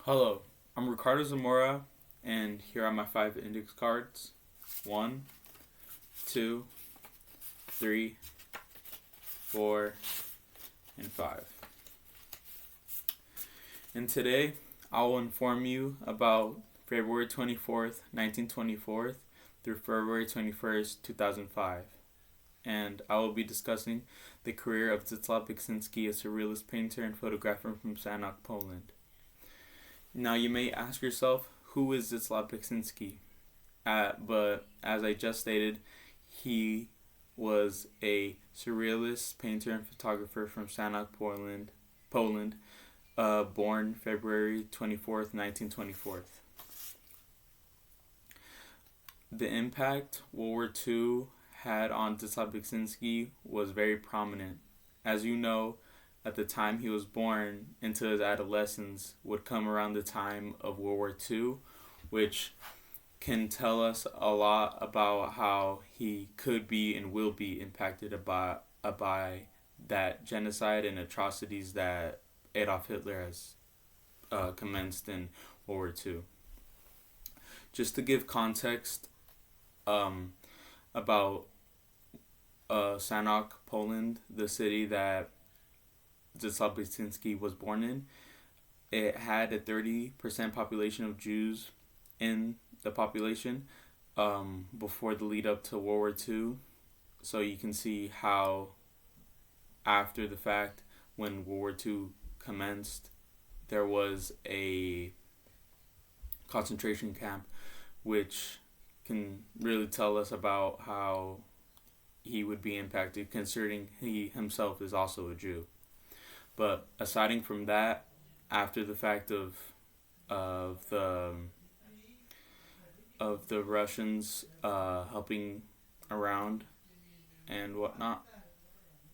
Hello, I'm Ricardo Zamora, and here are my five index cards. One, two, three, four, and five. And today, I will inform you about February 24th, 1924 through February 21st, 2005. And I will be discussing the career of Zdzisław Beksinski, a surrealist painter and photographer from Sanok, Poland. Now, you may ask yourself, who is Zdzisław Beksinski? But as I just stated, he was a surrealist painter and photographer from Sanok, Poland, born February 24th, 1924. The impact World War II had on Zdzisław Beksinski was very prominent. As you know, at the time he was born into his adolescence would come around the time of World War II, which can tell us a lot about how he could be and will be impacted by that genocide and atrocities that Adolf Hitler has commenced in World War II. Just to give context about Sanok, Poland, the city that Zdzisław Beksinski was born in, it had a 30% population of Jews in the population before the lead up to World War II. So you can see how after the fact, when World War II commenced, there was a concentration camp, which can really tell us about how he would be impacted, considering he himself is also a Jew. But aside from that, after the fact of the Russians helping around and whatnot,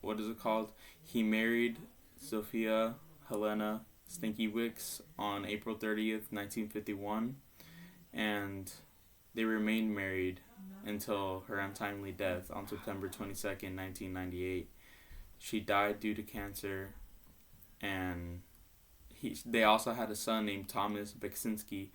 what is it called? He married Sophia Helena Stankiewicz on April 30th, 1951, and they remained married until her untimely death on September 22nd, 1998. She died due to cancer, and they also had a son named Thomas Beksinski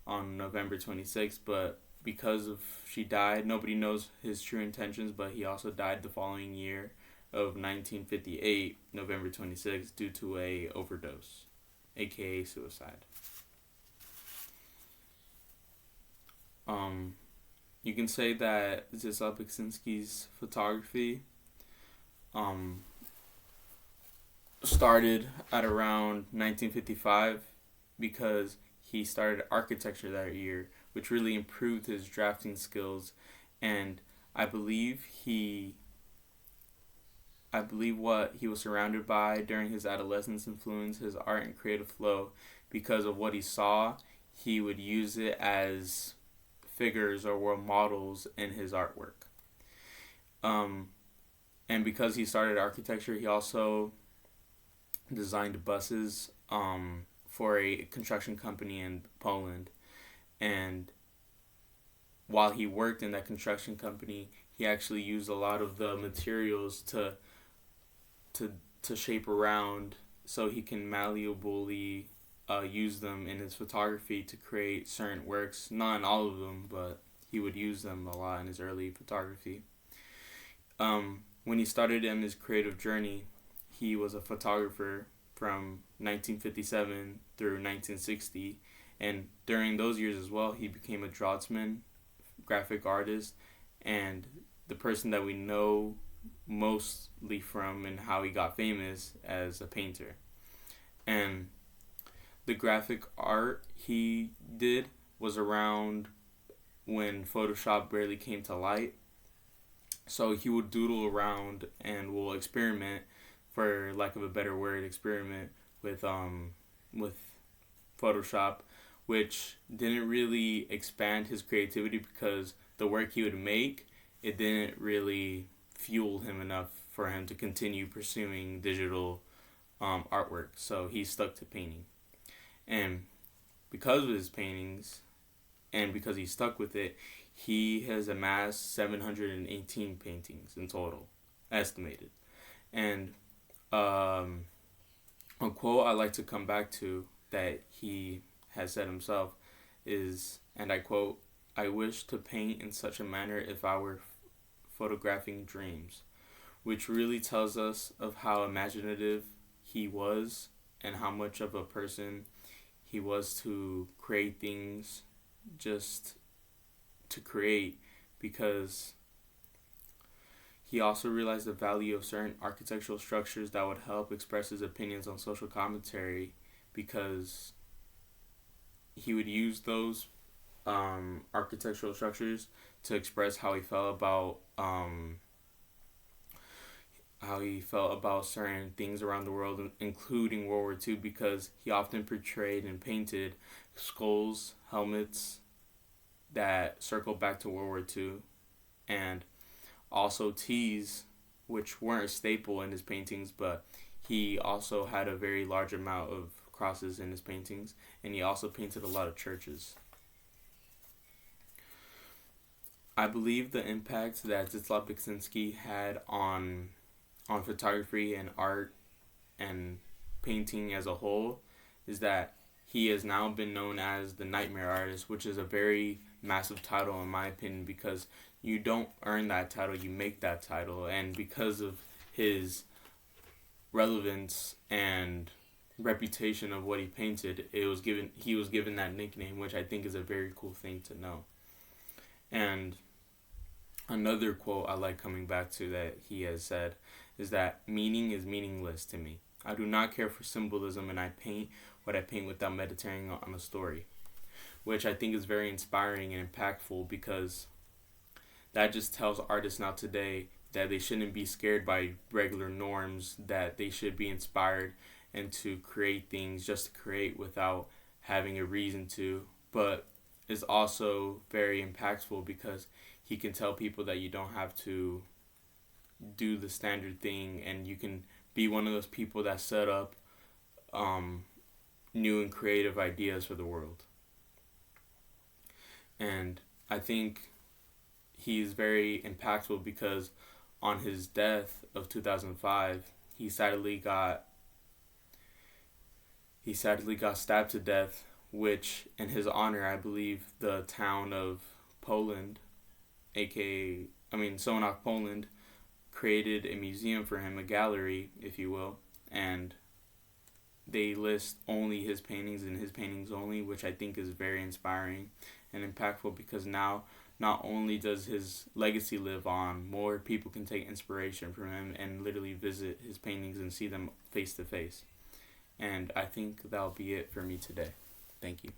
on November 26th, but because of she died, nobody knows his true intentions, but he also died the following year of 1958, November 26th, due to a overdose, aka suicide. You can say that Zdzisław Beksinski's photography started at around 1955 because he started architecture that year, which really improved his drafting skills, and I believe what he was surrounded by during his adolescence influenced his art and creative flow. Because of what he saw, he would use it as figures or world models in his artwork. And because he started architecture, he also designed buses for a construction company in Poland. And while he worked in that construction company, he actually used a lot of the materials to shape around, so he can malleably use them in his photography to create certain works. Not in all of them, but he would use them a lot in his early photography. When he started in his creative journey, he was a photographer from 1957 through 1960, and during those years as well, he became a draughtsman, graphic artist, and the person that we know mostly from and how he got famous as a painter. And the graphic art he did was around when Photoshop barely came to light. So he would doodle around and will experiment, for lack of a better word, experiment with Photoshop, which didn't really expand his creativity because the work he would make, it didn't really fuel him enough for him to continue pursuing digital artwork. So he stuck to painting. And because of his paintings, and because he stuck with it, he has amassed 718 paintings in total, estimated. And a quote I like to come back to that he has said himself is, and I quote, "I wish to paint in such a manner if I were photographing dreams," which really tells us of how imaginative he was and how much of a person he was to create things just to create, because he also realized the value of certain architectural structures that would help express his opinions on social commentary, because he would use those architectural structures to express how he felt about certain things around the world, including World War II, because he often portrayed and painted skulls, helmets that circle back to World War II, and also T's, which weren't a staple in his paintings, but he also had a very large amount of crosses in his paintings, and he also painted a lot of churches. I believe the impact that Zdzislaw Beksinski had on photography and art and painting as a whole is that he has now been known as the Nightmare Artist, which is a very massive title in my opinion, because you don't earn that title, you make that title. And because of his relevance and reputation of what he painted, he was given that nickname, which I think is a very cool thing to know. And another quote I like coming back to that he has said is that meaning is meaningless to me. I do not care for symbolism, and I paint what I paint without meditating on a story, which I think is very inspiring and impactful, because that just tells artists now today that they shouldn't be scared by regular norms, that they should be inspired and to create things just to create without having a reason to, but is also very impactful because he can tell people that you don't have to do the standard thing, and you can be one of those people that set up new and creative ideas for the world. And I think he's very impactful because on his death of 2005, he sadly got stabbed to death, which in his honor, I believe the town of Poland, Sołnok, Poland, created a museum for him, a gallery, if you will, and they list only his paintings and his paintings only, which I think is very inspiring and impactful, because now not only does his legacy live on, more people can take inspiration from him and literally visit his paintings and see them face to face. And I think that'll be it for me today. Thank you.